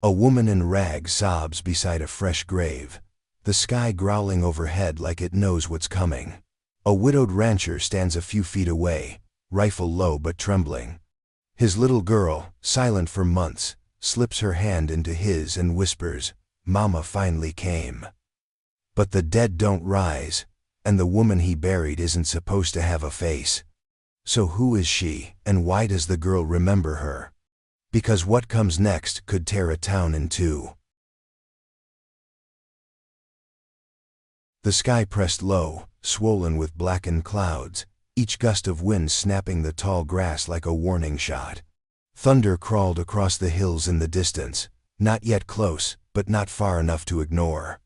A woman in rags sobs beside a fresh grave, the sky growling overhead like it knows what's coming. A widowed rancher stands a few feet away, rifle low but trembling. His little girl, silent for months, slips her hand into his and whispers, "Mama finally came." But the dead don't rise, and the woman he buried isn't supposed to have a face. So who is she, and why does the girl remember her? Because what comes next could tear a town in two. The sky pressed low, swollen with blackened clouds, each gust of wind snapping the tall grass like a warning shot. Thunder crawled across the hills in the distance, not yet close, but not far enough to ignore.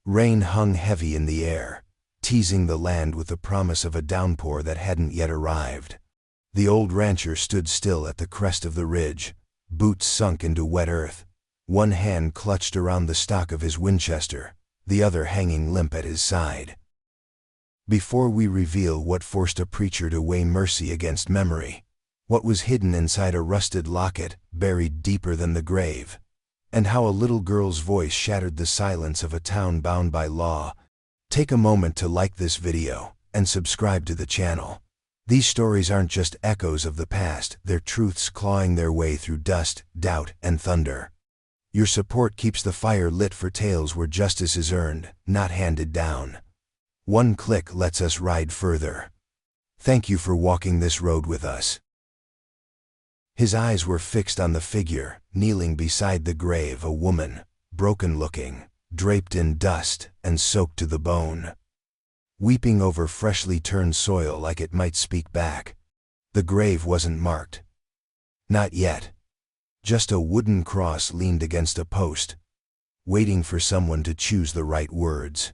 Rain hung heavy in the air, teasing the land with the promise of a downpour that hadn't yet arrived. The old rancher stood still at the crest of the ridge, boots sunk into wet earth, one hand clutched around the stock of his Winchester, the other hanging limp at his side. Before we reveal what forced a preacher to weigh mercy against memory, what was hidden inside a rusted locket buried deeper than the grave, and how a little girl's voice shattered the silence of a town bound by law, take a moment to like this video and subscribe to the channel. These stories aren't just echoes of the past, they're truths clawing their way through dust, doubt, and thunder. Your support keeps the fire lit for tales where justice is earned, not handed down. One click lets us ride further. Thank you for walking this road with us. His eyes were fixed on the figure, kneeling beside the grave, a woman, broken-looking, draped in dust and soaked to the bone, weeping over freshly turned soil like it might speak back. The grave wasn't marked. Not yet. Just a wooden cross leaned against a post, waiting for someone to choose the right words.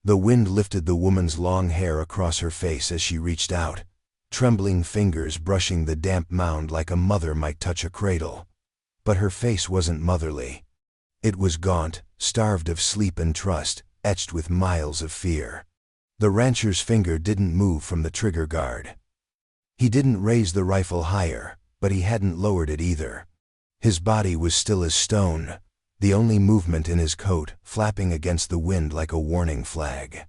The wind lifted the woman's long hair across her face as she reached out, trembling fingers brushing the damp mound like a mother might touch a cradle. But her face wasn't motherly. It was gaunt, starved of sleep and trust, etched with miles of fear. The rancher's finger didn't move from the trigger guard. He didn't raise the rifle higher, but he hadn't lowered it either. His body was still as stone, the only movement in his coat flapping against the wind like a warning flag.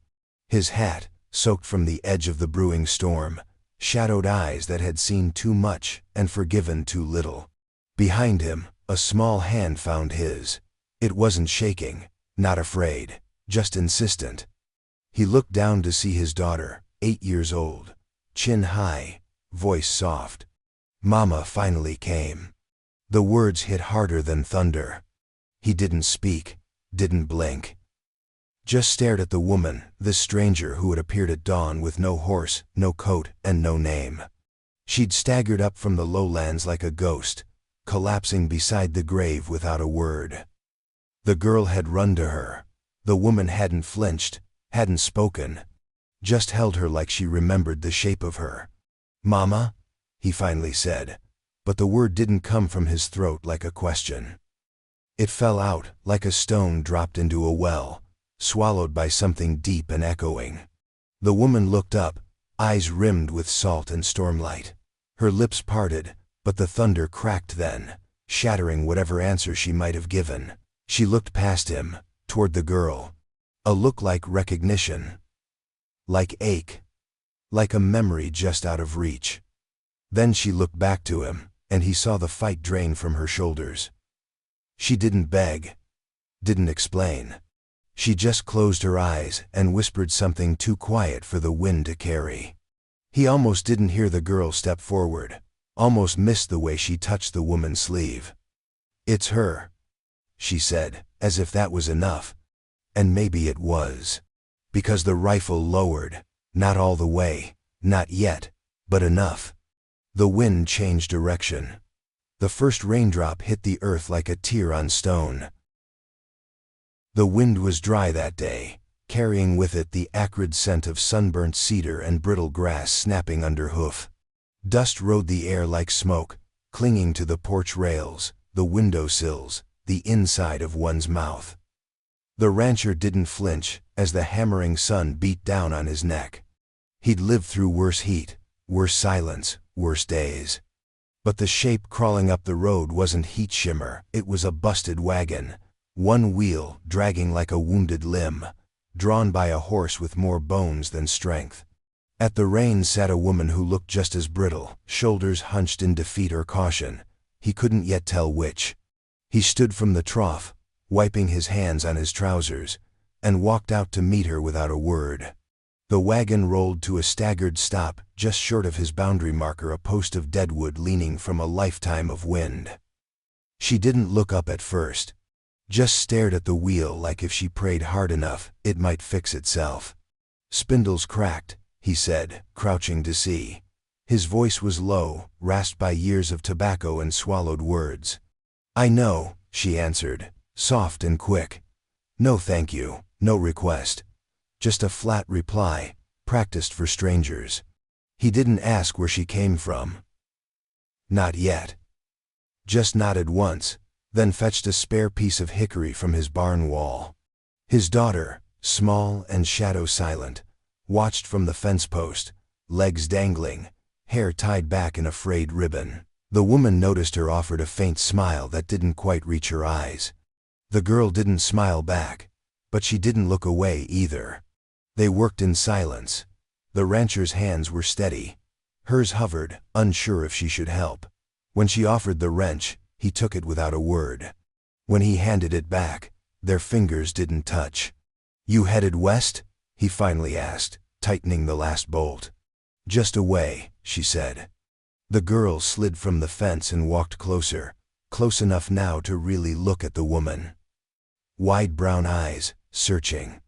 His hat, soaked from the edge of the brewing storm, shadowed eyes that had seen too much and forgiven too little. Behind him, a small hand found his. It wasn't shaking, not afraid, just insistent. He looked down to see his daughter, 8 years old, chin high, voice soft. Mama finally came. The words hit harder than thunder. He didn't speak, didn't blink. Just stared at the woman, this stranger who had appeared at dawn with no horse, no coat, and no name. She'd staggered up from the lowlands like a ghost, collapsing beside the grave without a word. The girl had run to her. The woman hadn't flinched, hadn't spoken, just held her like she remembered the shape of her. "Mama?" he finally said, but the word didn't come from his throat like a question. It fell out like a stone dropped into a well, swallowed by something deep and echoing. The woman looked up, eyes rimmed with salt and stormlight. Her lips parted, but the thunder cracked then, shattering whatever answer she might have given. She looked past him, toward the girl. A look like recognition, like ache, like a memory just out of reach. Then she looked back to him, and he saw the fight drain from her shoulders. She didn't beg, didn't explain. She just closed her eyes and whispered something too quiet for the wind to carry. He almost didn't hear the girl step forward, almost missed the way she touched the woman's sleeve. "It's her," she said, as if that was enough. And maybe it was. Because the rifle lowered, not all the way, not yet, but enough. The wind changed direction. The first raindrop hit the earth like a tear on stone. The wind was dry that day, carrying with it the acrid scent of sunburnt cedar and brittle grass snapping under hoof. Dust rode the air like smoke, clinging to the porch rails, the window sills, the inside of one's mouth. The rancher didn't flinch as the hammering sun beat down on his neck. He'd lived through worse heat, worse silence, worse days. But the shape crawling up the road wasn't heat shimmer, it was a busted wagon, one wheel dragging like a wounded limb, drawn by a horse with more bones than strength. At the reins sat a woman who looked just as brittle, shoulders hunched in defeat or caution. He couldn't yet tell which. He stood from the trough, wiping his hands on his trousers, and walked out to meet her without a word. The wagon rolled to a staggered stop, just short of his boundary marker, a post of deadwood leaning from a lifetime of wind. She didn't look up at first, just stared at the wheel like if she prayed hard enough, it might fix itself. "Spindles cracked," he said, crouching to see. His voice was low, rasped by years of tobacco and swallowed words. "I know," she answered, soft and quick. "No thank you, no request." Just a flat reply, practiced for strangers. He didn't ask where she came from. Not yet. Just nodded once, then fetched a spare piece of hickory from his barn wall. His daughter, small and shadow-silent, watched from the fence post, legs dangling, hair tied back in a frayed ribbon. The woman noticed her, offered a faint smile that didn't quite reach her eyes. The girl didn't smile back, but she didn't look away either. They worked in silence. The rancher's hands were steady. Hers hovered, unsure if she should help. When she offered the wrench, he took it without a word. When he handed it back, their fingers didn't touch. "You headed west?" he finally asked, tightening the last bolt. "Just away," she said. The girl slid from the fence and walked closer, close enough now to really look at the woman. Wide brown eyes, searching.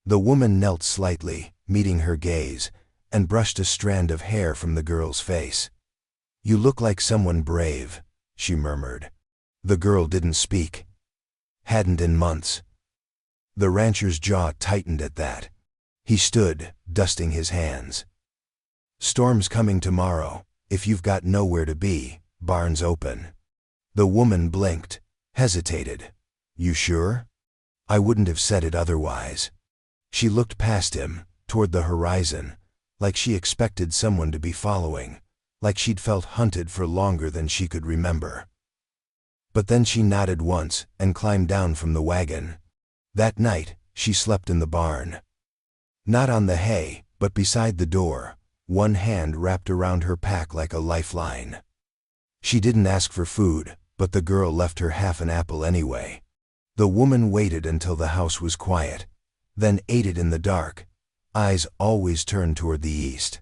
The woman knelt slightly, meeting her gaze, and brushed a strand of hair from the girl's face. "You look like someone brave," she murmured. The girl didn't speak. Hadn't in months. The rancher's jaw tightened at that. He stood, dusting his hands. "Storm's coming tomorrow. If you've got nowhere to be, barn's open." The woman blinked, hesitated. "You sure?" "I wouldn't have said it otherwise." She looked past him, toward the horizon, like she expected someone to be following, like she'd felt hunted for longer than she could remember. But then she nodded once and climbed down from the wagon. That night, she slept in the barn. Not on the hay, but beside the door, one hand wrapped around her pack like a lifeline. She didn't ask for food, but the girl left her half an apple anyway. The woman waited until the house was quiet, then ate it in the dark, eyes always turned toward the east.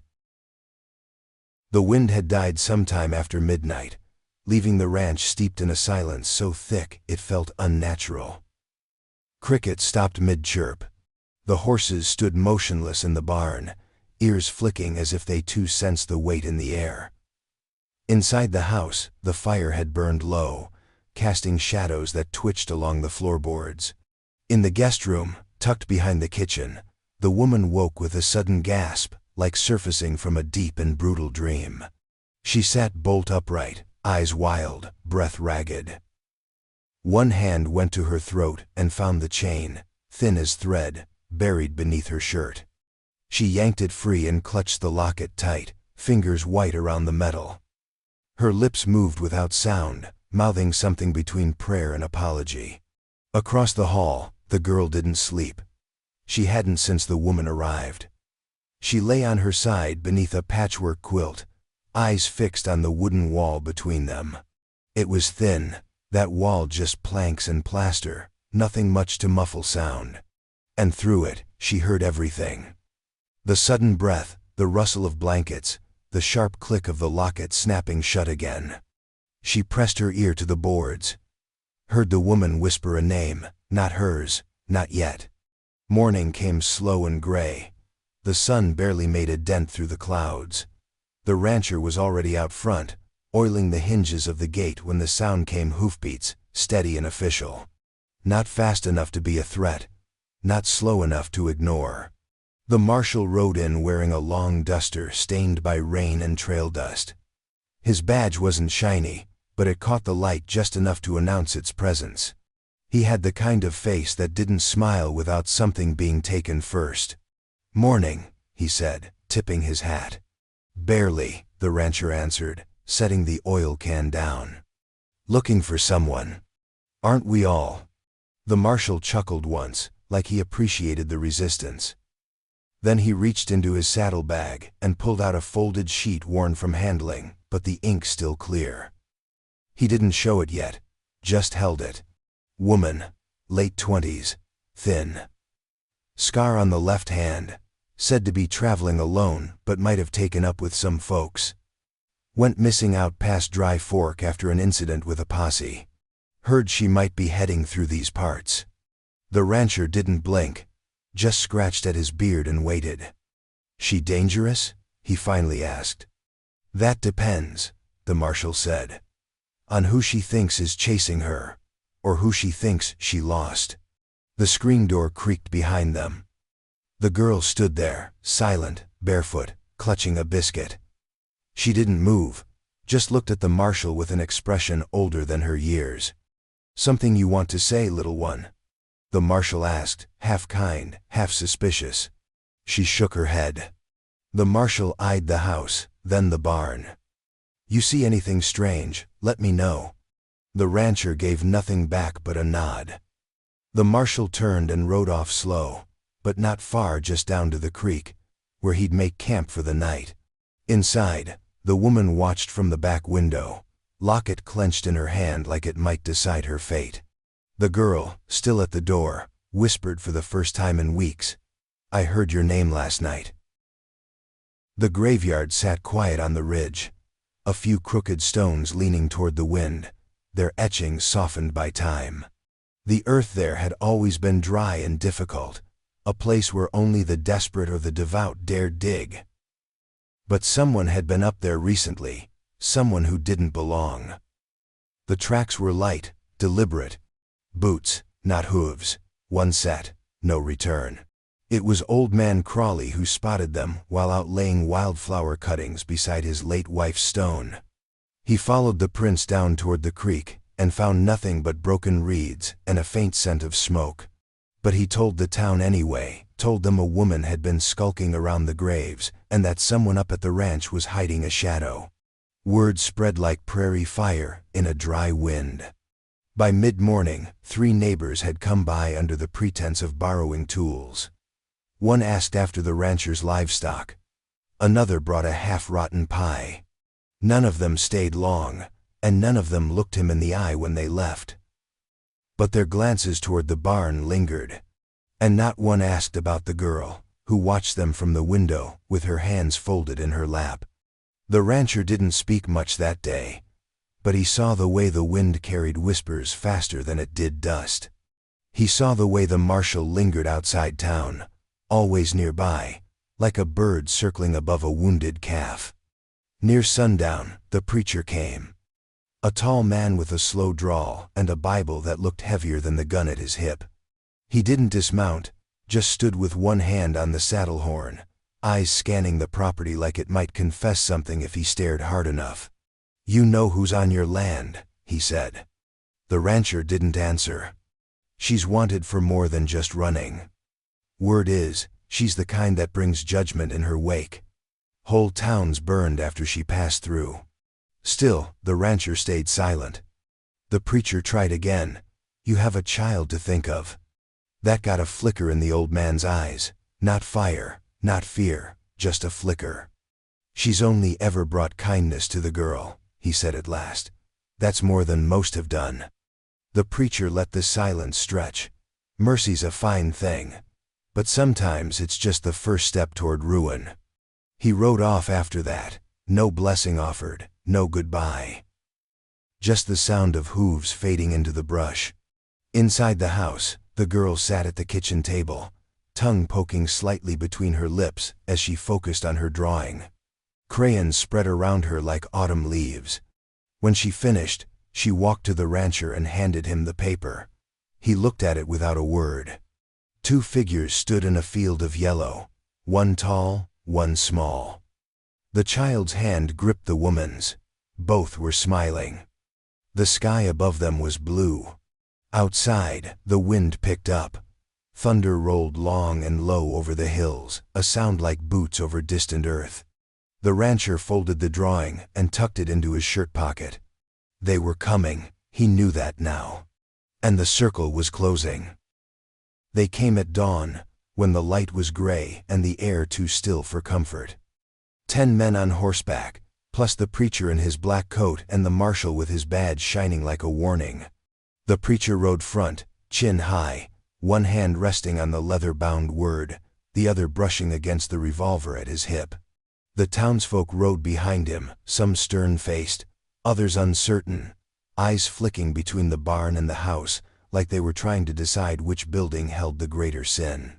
The wind had died sometime after midnight, leaving the ranch steeped in a silence so thick it felt unnatural. Crickets stopped mid-chirp. The horses stood motionless in the barn, ears flicking as if they too sensed the weight in the air. Inside the house, the fire had burned low, casting shadows that twitched along the floorboards. In the guest room, tucked behind the kitchen, the woman woke with a sudden gasp, like surfacing from a deep and brutal dream. She sat bolt upright, eyes wild, breath ragged. One hand went to her throat and found the chain, thin as thread, buried beneath her shirt. She yanked it free and clutched the locket tight, fingers white around the metal. Her lips moved without sound, mouthing something between prayer and apology. Across the hall, the girl didn't sleep. She hadn't since the woman arrived. She lay on her side beneath a patchwork quilt, eyes fixed on the wooden wall between them. It was thin, that wall just planks and plaster, nothing much to muffle sound. And through it, she heard everything. The sudden breath, the rustle of blankets, the sharp click of the locket snapping shut again. She pressed her ear to the boards. Heard the woman whisper a name, not hers, not yet. Morning came slow and gray. The sun barely made a dent through the clouds. The rancher was already out front, oiling the hinges of the gate when the sound came, hoofbeats, steady and official. Not fast enough to be a threat, not slow enough to ignore. The marshal rode in wearing a long duster stained by rain and trail dust. His badge wasn't shiny, but it caught the light just enough to announce its presence. He had the kind of face that didn't smile without something being taken first. "Morning," he said, tipping his hat. "Barely," the rancher answered, setting the oil can down. "Looking for someone. Aren't we all?" The marshal chuckled once, like he appreciated the resistance. Then he reached into his saddlebag and pulled out a folded sheet worn from handling, but the ink still clear. He didn't show it yet, just held it. Woman, late 20s, thin. Scar on the left hand, said to be traveling alone but might have taken up with some folks. Went missing out past Dry Fork after an incident with a posse. Heard she might be heading through these parts. The rancher didn't blink, just scratched at his beard and waited. "She dangerous?" he finally asked. "That depends," the marshal said. "On who she thinks is chasing her, or who she thinks she lost." The screen door creaked behind them. The girl stood there, silent, barefoot, clutching a biscuit. She didn't move, just looked at the marshal with an expression older than her years. "Something you want to say, little one?" the marshal asked, half kind, half suspicious. She shook her head. The marshal eyed the house, then the barn. "You see anything strange, let me know." The rancher gave nothing back but a nod. The marshal turned and rode off slow, but not far, just down to the creek, where he'd make camp for the night. Inside, the woman watched from the back window, locket clenched in her hand like it might decide her fate. The girl, still at the door, whispered for the first time in weeks, "I heard your name last night." The graveyard sat quiet on the ridge, a few crooked stones leaning toward the wind, their etchings softened by time. The earth there had always been dry and difficult, a place where only the desperate or the devout dared dig. But someone had been up there recently, someone who didn't belong. The tracks were light, deliberate. Boots, not hooves, one set, no return. It was Old Man Crawley who spotted them while out laying wildflower cuttings beside his late wife's stone. He followed the prints down toward the creek and found nothing but broken reeds and a faint scent of smoke. But he told the town anyway, told them a woman had been skulking around the graves and that someone up at the ranch was hiding a shadow. Word spread like prairie fire in a dry wind. By mid-morning, 3 neighbors had come by under the pretense of borrowing tools. One asked after the rancher's livestock. Another brought a half-rotten pie. None of them stayed long, and none of them looked him in the eye when they left. But their glances toward the barn lingered, and not one asked about the girl, who watched them from the window with her hands folded in her lap. The rancher didn't speak much that day, but he saw the way the wind carried whispers faster than it did dust. He saw the way the marshal lingered outside town, always nearby, like a bird circling above a wounded calf. Near sundown, the preacher came. A tall man with a slow drawl and a Bible that looked heavier than the gun at his hip. He didn't dismount, just stood with one hand on the saddle horn, eyes scanning the property like it might confess something if he stared hard enough. "You know who's on your land," he said. The rancher didn't answer. "She's wanted for more than just running. Word is, she's the kind that brings judgment in her wake. Whole towns burned after she passed through." Still, the rancher stayed silent. The preacher tried again. "You have a child to think of." That got a flicker in the old man's eyes. Not fire, not fear, just a flicker. "She's only ever brought kindness to the girl," he said at last. "That's more than most have done." The preacher let the silence stretch. "Mercy's a fine thing, but sometimes it's just the first step toward ruin." He rode off after that, no blessing offered, no goodbye. Just the sound of hooves fading into the brush. Inside the house, the girl sat at the kitchen table, tongue poking slightly between her lips as she focused on her drawing. Crayons spread around her like autumn leaves. When she finished, she walked to the rancher and handed him the paper. He looked at it without a word. 2 figures stood in a field of yellow, one tall, one small. The child's hand gripped the woman's. Both were smiling. The sky above them was blue. Outside, the wind picked up. Thunder rolled long and low over the hills, a sound like boots over distant earth. The rancher folded the drawing and tucked it into his shirt pocket. They were coming, he knew that now. And the circle was closing. They came at dawn, when the light was gray and the air too still for comfort. 10 men on horseback, plus the preacher in his black coat and the marshal with his badge shining like a warning. The preacher rode front, chin high, one hand resting on the leather-bound word, the other brushing against the revolver at his hip. The townsfolk rode behind him, some stern-faced, others uncertain, eyes flicking between the barn and the house, like they were trying to decide which building held the greater sin.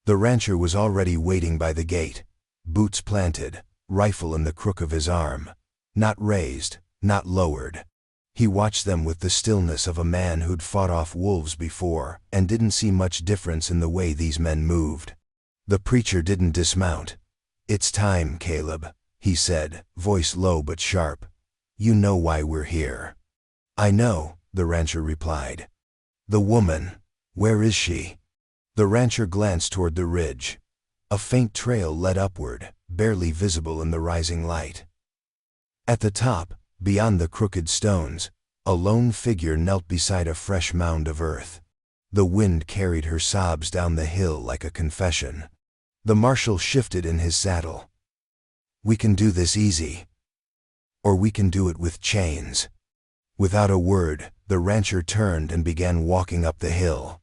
The rancher was already waiting by the gate, boots planted, rifle in the crook of his arm, not raised, not lowered. He watched them with the stillness of a man who'd fought off wolves before and didn't see much difference in the way these men moved. The preacher didn't dismount. "It's time, Caleb," he said, voice low but sharp. "You know why we're here." "I know," the rancher replied. "The woman, where is she?" The rancher glanced toward the ridge. A faint trail led upward, barely visible in the rising light. At the top, beyond the crooked stones, a lone figure knelt beside a fresh mound of earth. The wind carried her sobs down the hill like a confession. The marshal shifted in his saddle. "We can do this easy. Or we can do it with chains." Without a word, the rancher turned and began walking up the hill.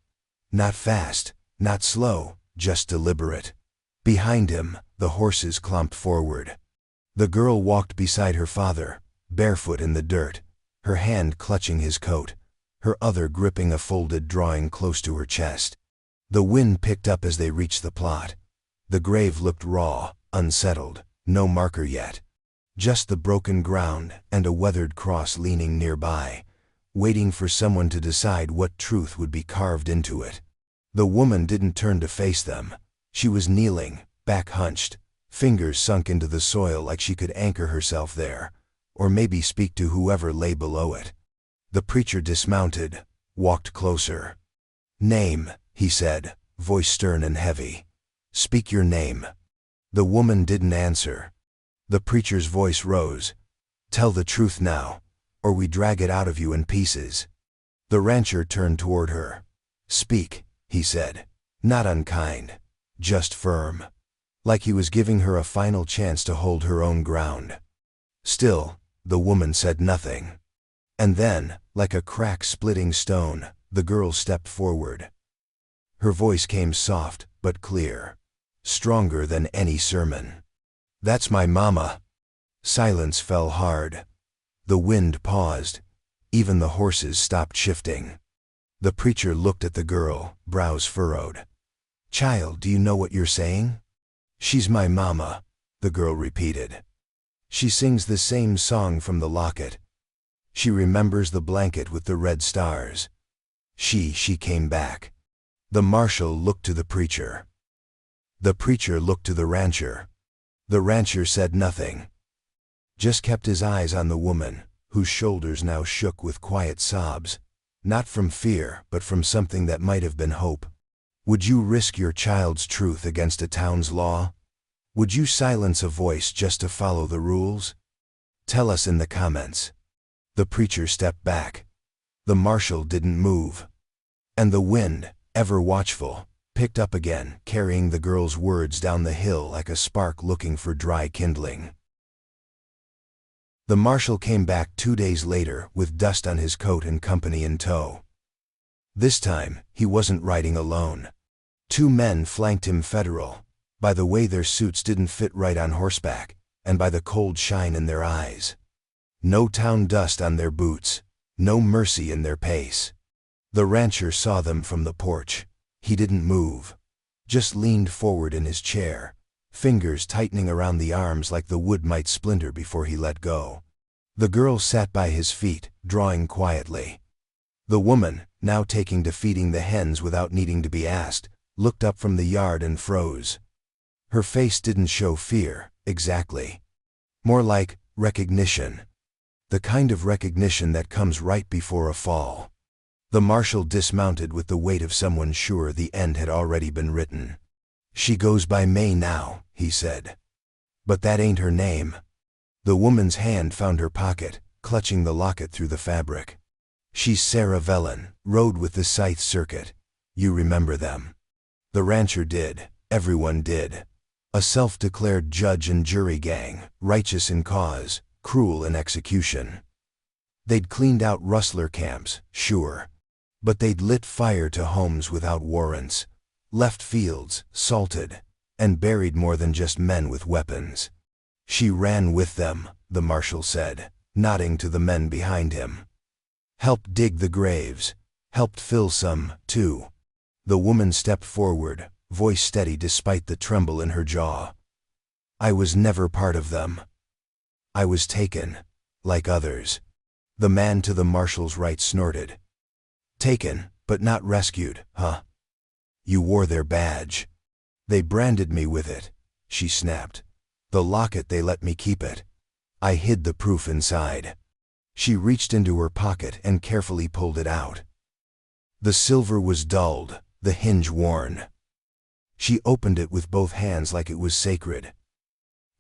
Not fast, not slow, just deliberate. Behind him, the horses clomped forward. The girl walked beside her father, barefoot in the dirt, her hand clutching his coat, her other gripping a folded drawing close to her chest. The wind picked up as they reached the plot. The grave looked raw, unsettled, no marker yet. Just the broken ground and a weathered cross leaning nearby, waiting for someone to decide what truth would be carved into it. The woman didn't turn to face them. She was kneeling, back hunched, fingers sunk into the soil like she could anchor herself there, or maybe speak to whoever lay below it. The preacher dismounted, walked closer. "Name," he said, voice stern and heavy. "Speak your name." The woman didn't answer. The preacher's voice rose. "Tell the truth now, or we drag it out of you in pieces." The rancher turned toward her. "Speak," he said, not unkind, just firm, like he was giving her a final chance to hold her own ground. Still, the woman said nothing. And then, like a crack-splitting stone, the girl stepped forward. Her voice came soft but clear, stronger than any sermon. "That's my mama." Silence fell hard. The wind paused. Even the horses stopped shifting. The preacher looked at the girl, brows furrowed. "Child, do you know what you're saying?" "She's my mama," the girl repeated. "She sings the same song from the locket. She remembers the blanket with the red stars. She came back." The marshal looked to the preacher. The preacher looked to the rancher. The rancher said nothing, just kept his eyes on the woman, whose shoulders now shook with quiet sobs, not from fear but from something that might have been hope. "Would you risk your child's truth against a town's law? Would you silence a voice just to follow the rules? Tell us in the comments." The preacher stepped back. The marshal didn't move. And the wind, ever watchful, picked up again, carrying the girl's words down the hill like a spark looking for dry kindling. The marshal came back 2 days later with dust on his coat and company in tow. This time, he wasn't riding alone. 2 men flanked him federal, by the way their suits didn't fit right on horseback, and by the cold shine in their eyes. No town dust on their boots, no mercy in their pace. The rancher saw them from the porch. He didn't move, just leaned forward in his chair, fingers tightening around the arms like the wood might splinter before he let go. The girl sat by his feet, drawing quietly. The woman, now taking to feeding the hens without needing to be asked, looked up from the yard and froze. Her face didn't show fear, exactly. More like recognition. The kind of recognition that comes right before a fall. The marshal dismounted with the weight of someone sure the end had already been written. "She goes by May now," he said. But that ain't her name. The woman's hand found her pocket, clutching the locket through the fabric. She's Sarah Velen, rode with the Scythe Circuit. You remember them. The rancher did. Everyone did. A self-declared judge and jury gang, righteous in cause, cruel in execution. They'd cleaned out rustler camps, sure. But they'd lit fire to homes without warrants, left fields salted, and buried more than just men with weapons. She ran with them, the marshal said, nodding to the men behind him. Helped dig the graves, helped fill some, too. The woman stepped forward, voice steady despite the tremble in her jaw. I was never part of them. I was taken, like others. The man to the marshal's right snorted. Taken, but not rescued, huh? You wore their badge. They branded me with it, she snapped. The locket, they let me keep it. I hid the proof inside. She reached into her pocket and carefully pulled it out. The silver was dulled, the hinge worn. She opened it with both hands like it was sacred.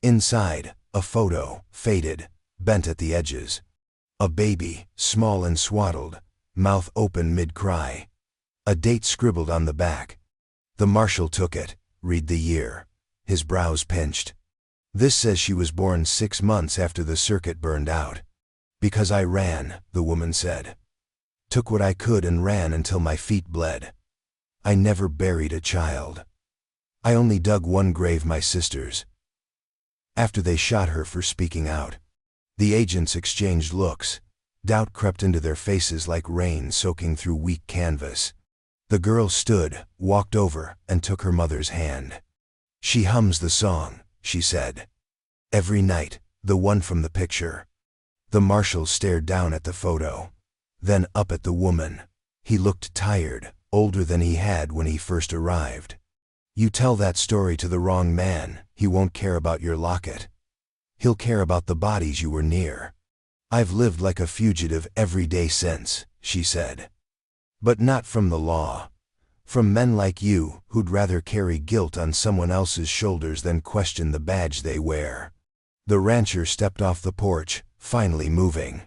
Inside, a photo, faded, bent at the edges. A baby, small and swaddled, mouth open mid-cry. A date scribbled on the back. The marshal took it, read the year. His brows pinched. This says she was born 6 months after the circuit burned out. Because I ran, the woman said. Took what I could and ran until my feet bled. I never buried a child. I only dug one grave, my sister's. After they shot her for speaking out. The agents exchanged looks. Doubt crept into their faces like rain soaking through weak canvas. The girl stood, walked over, and took her mother's hand. She hums the song, she said. Every night, the one from the picture. The marshal stared down at the photo, then up at the woman. He looked tired, older than he had when he first arrived. You tell that story to the wrong man, he won't care about your locket. He'll care about the bodies you were near. I've lived like a fugitive every day since, she said. But not from the law. From men like you, who'd rather carry guilt on someone else's shoulders than question the badge they wear. The rancher stepped off the porch, finally moving.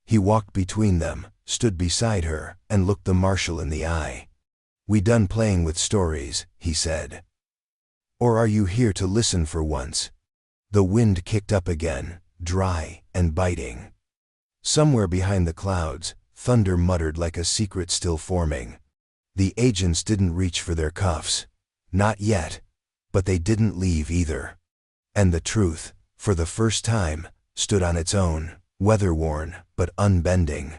He walked between them, stood beside her, and looked the marshal in the eye. We done playing with stories, he said. Or are you here to listen for once? The wind kicked up again, dry and biting. Somewhere behind the clouds, thunder muttered like a secret still forming. The agents didn't reach for their cuffs. Not yet. But they didn't leave either. And the truth, for the first time, stood on its own, weather-worn, but unbending.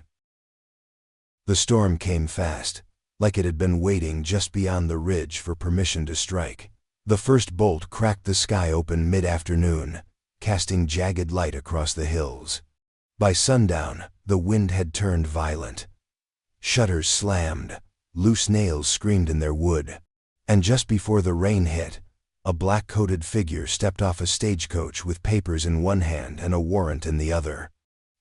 The storm came fast, like it had been waiting just beyond the ridge for permission to strike. The first bolt cracked the sky open mid-afternoon, casting jagged light across the hills. By sundown, the wind had turned violent. Shutters slammed, loose nails screamed in their wood, and just before the rain hit, a black-coated figure stepped off a stagecoach with papers in one hand and a warrant in the other.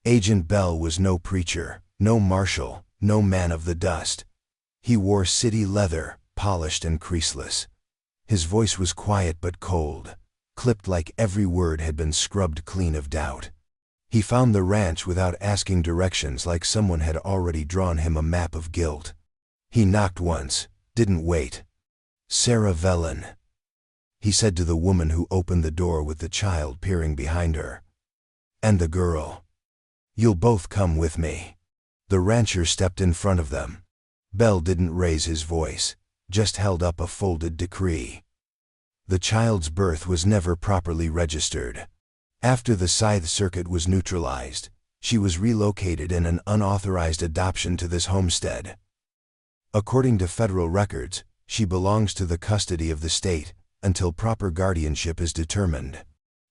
Agent Bell was no preacher, no marshal, no man of the dust. He wore city leather, polished and creaseless. His voice was quiet but cold, clipped like every word had been scrubbed clean of doubt. He found the ranch without asking directions, like someone had already drawn him a map of guilt. He knocked once, didn't wait. Sarah Velen, he said to the woman who opened the door with the child peering behind her. And the girl. You'll both come with me. The rancher stepped in front of them. Bell didn't raise his voice, just held up a folded decree. The child's birth was never properly registered. After the Scythe Circuit was neutralized, she was relocated in an unauthorized adoption to this homestead. According to federal records, she belongs to the custody of the state until proper guardianship is determined.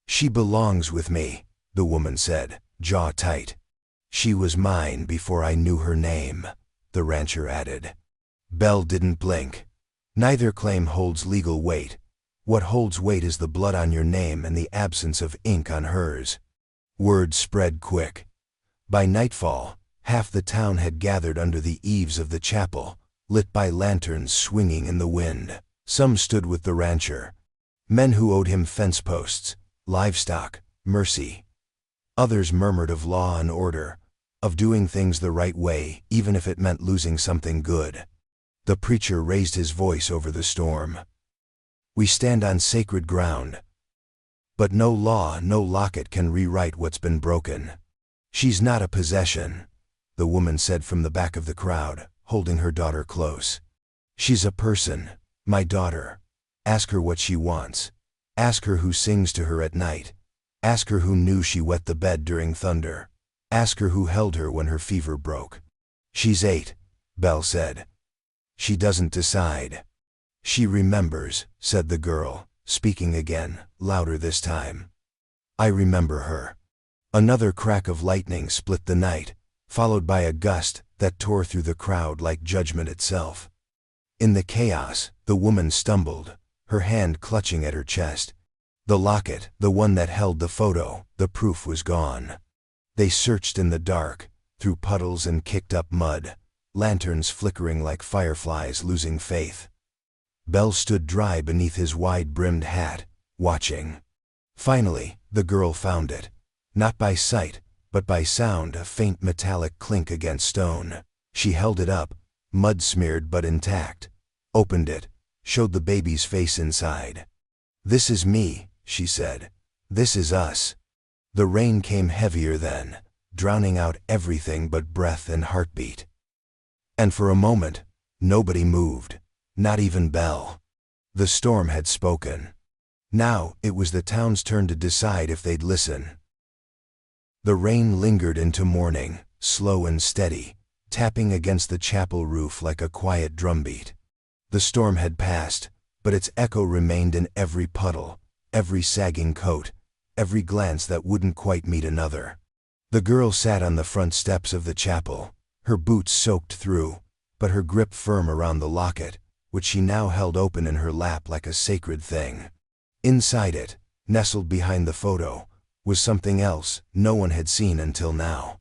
She belongs with me, the woman said, jaw tight. She was mine before I knew her name, the rancher added. Bell didn't blink. Neither claim holds legal weight. What holds weight is the blood on your name and the absence of ink on hers. Word spread quick. By nightfall, half the town had gathered under the eaves of the chapel, lit by lanterns swinging in the wind. Some stood with the rancher. Men who owed him fence posts, livestock, mercy. Others murmured of law and order, of doing things the right way, even if it meant losing something good. The preacher raised his voice over the storm. We stand on sacred ground. But no law, no locket can rewrite what's been broken. She's not a possession, the woman said from the back of the crowd, holding her daughter close. She's a person, my daughter. Ask her what she wants. Ask her who sings to her at night. Ask her who knew she wet the bed during thunder. Ask her who held her when her fever broke. She's 8, Belle said. She doesn't decide. She remembers, said the girl, speaking again, louder this time. I remember her. Another crack of lightning split the night, followed by a gust that tore through the crowd like judgment itself. In the chaos, the woman stumbled, her hand clutching at her chest. The locket, the one that held the photo, the proof was gone. They searched in the dark, through puddles and kicked up mud, lanterns flickering like fireflies losing faith. Belle stood dry beneath his wide-brimmed hat, watching. Finally, the girl found it. Not by sight, but by sound, a faint metallic clink against stone. She held it up, mud-smeared but intact, opened it, showed the baby's face inside. This is me, she said. This is us. The rain came heavier then, drowning out everything but breath and heartbeat. And for a moment, nobody moved, not even Belle. The storm had spoken. Now it was the town's turn to decide if they'd listen. The rain lingered into morning, slow and steady, tapping against the chapel roof like a quiet drumbeat. The storm had passed, but its echo remained in every puddle, every sagging coat, every glance that wouldn't quite meet another. The girl sat on the front steps of the chapel, her boots soaked through, but her grip firm around the locket, which she now held open in her lap like a sacred thing. Inside it, nestled behind the photo, was something else no one had seen until now.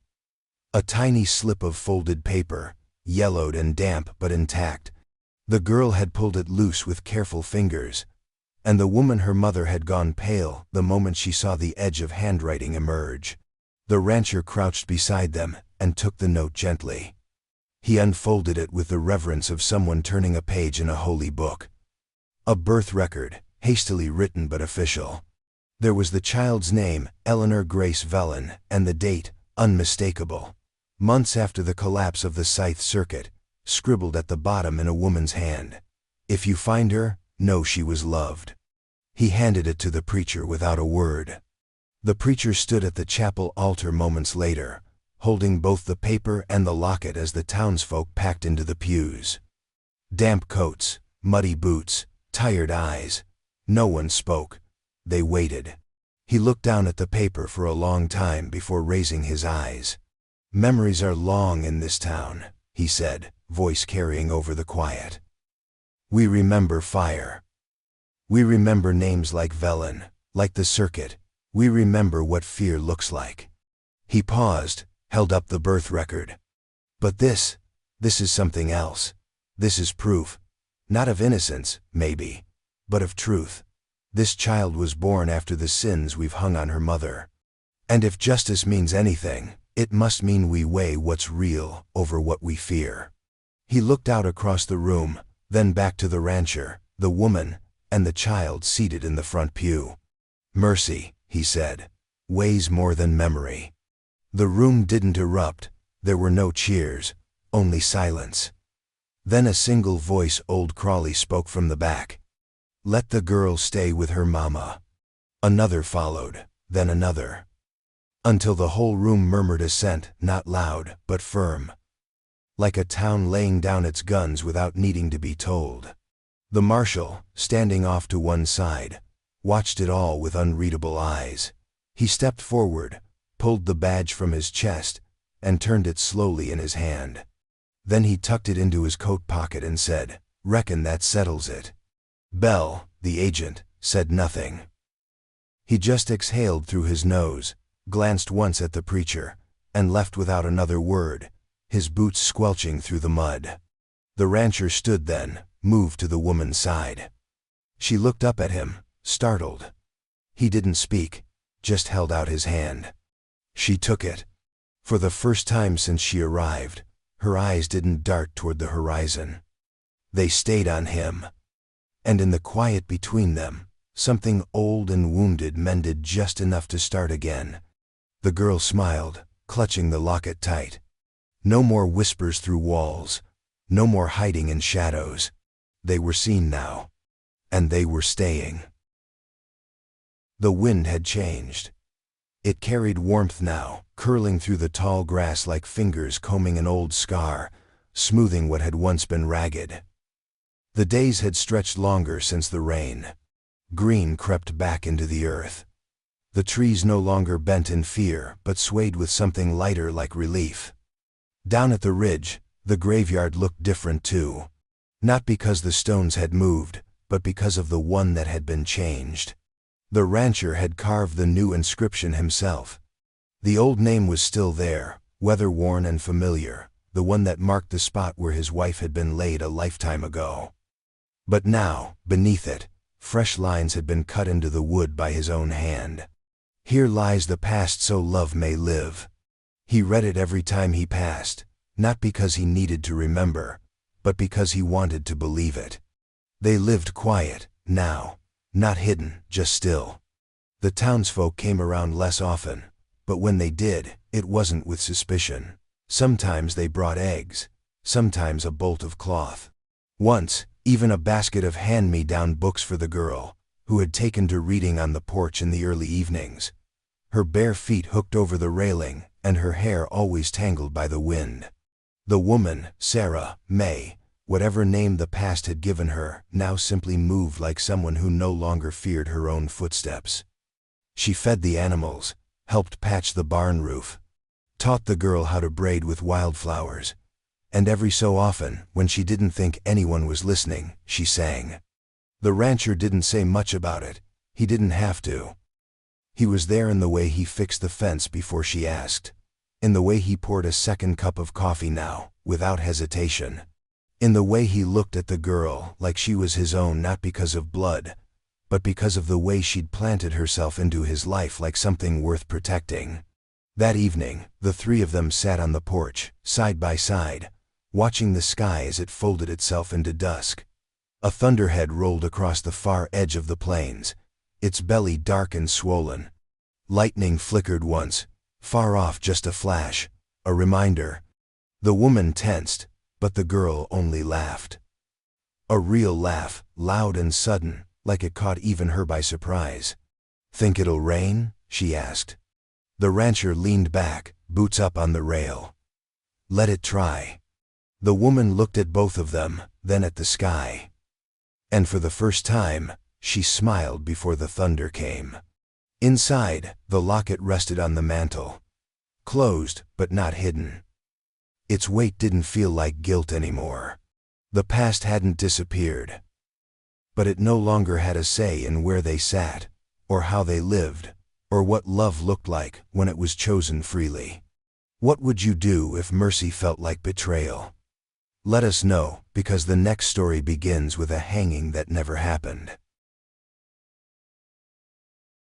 A tiny slip of folded paper, yellowed and damp but intact. The girl had pulled it loose with careful fingers, and the woman, her mother, had gone pale the moment she saw the edge of handwriting emerge. The rancher crouched beside them and took the note gently. He unfolded it with the reverence of someone turning a page in a holy book. A birth record, hastily written but official. There was the child's name, Eleanor Grace Vellon, and the date, unmistakable. Months after the collapse of the Scythe Circuit, scribbled at the bottom in a woman's hand. If you find her, know she was loved. He handed it to the preacher without a word. The preacher stood at the chapel altar moments later, holding both the paper and the locket as the townsfolk packed into the pews. Damp coats, muddy boots, tired eyes. No one spoke. They waited. He looked down at the paper for a long time before raising his eyes. Memories are long in this town, he said, voice carrying over the quiet. We remember fire. We remember names like Vellon, like the circuit. We remember what fear looks like. He paused, held up the birth record. But this is something else. This is proof. Not of innocence, maybe, but of truth. This child was born after the sins we've hung on her mother. And if justice means anything, it must mean we weigh what's real over what we fear. He looked out across the room, then back to the rancher, the woman, and the child seated in the front pew. Mercy, he said, weighs more than memory. The room didn't erupt. There were no cheers, only silence. Then a single voice, old Crawley, spoke from the back. Let the girl stay with her mama. Another followed, then another, until the whole room murmured assent, not loud, but firm. Like a town laying down its guns without needing to be told. The marshal, standing off to one side, watched it all with unreadable eyes. He stepped forward, pulled the badge from his chest, and turned it slowly in his hand. Then he tucked it into his coat pocket and said, Reckon that settles it. Belle, the agent, said nothing. He just exhaled through his nose, glanced once at the preacher, and left without another word, his boots squelching through the mud. The rancher stood then, moved to the woman's side. She looked up at him, startled. He didn't speak, just held out his hand. She took it. For the first time since she arrived, her eyes didn't dart toward the horizon. They stayed on him. And in the quiet between them, something old and wounded mended just enough to start again. The girl smiled, clutching the locket tight. No more whispers through walls. No more hiding in shadows. They were seen now. And they were staying. The wind had changed. It carried warmth now, curling through the tall grass like fingers combing an old scar, smoothing what had once been ragged. The days had stretched longer since the rain. Green crept back into the earth. The trees no longer bent in fear, but swayed with something lighter like relief. Down at the ridge, the graveyard looked different too. Not because the stones had moved, but because of the one that had been changed. The rancher had carved the new inscription himself. The old name was still there, weather-worn and familiar, the one that marked the spot where his wife had been laid a lifetime ago. But now, beneath it, fresh lines had been cut into the wood by his own hand. Here lies the past so love may live. He read it every time he passed, not because he needed to remember, but because he wanted to believe it. They lived quiet, now, not hidden, just still. The townsfolk came around less often, but when they did, it wasn't with suspicion. Sometimes they brought eggs, sometimes a bolt of cloth. Once, even a basket of hand-me-down books for the girl, who had taken to reading on the porch in the early evenings. Her bare feet hooked over the railing, and her hair always tangled by the wind. The woman, Sarah, May, whatever name the past had given her, now simply moved like someone who no longer feared her own footsteps. She fed the animals, helped patch the barn roof, taught the girl how to braid with wildflowers, and every so often, when she didn't think anyone was listening, she sang. The rancher didn't say much about it. He didn't have to. He was there in the way he fixed the fence before she asked, in the way he poured a second cup of coffee now, without hesitation, in the way he looked at the girl like she was his own, not because of blood, but because of the way she'd planted herself into his life like something worth protecting. That evening, the three of them sat on the porch, side by side, watching the sky as it folded itself into dusk. A thunderhead rolled across the far edge of the plains, its belly dark and swollen. Lightning flickered once, far off, just a flash, a reminder. The woman tensed, but the girl only laughed. A real laugh, loud and sudden, like it caught even her by surprise. "Think it'll rain?" she asked. The rancher leaned back, boots up on the rail. "Let it try." The woman looked at both of them, then at the sky. And for the first time, she smiled before the thunder came. Inside, the locket rested on the mantel. Closed, but not hidden. Its weight didn't feel like guilt anymore. The past hadn't disappeared. But it no longer had a say in where they sat, or how they lived, or what love looked like when it was chosen freely. What would you do if mercy felt like betrayal? Let us know, because the next story begins with a hanging that never happened.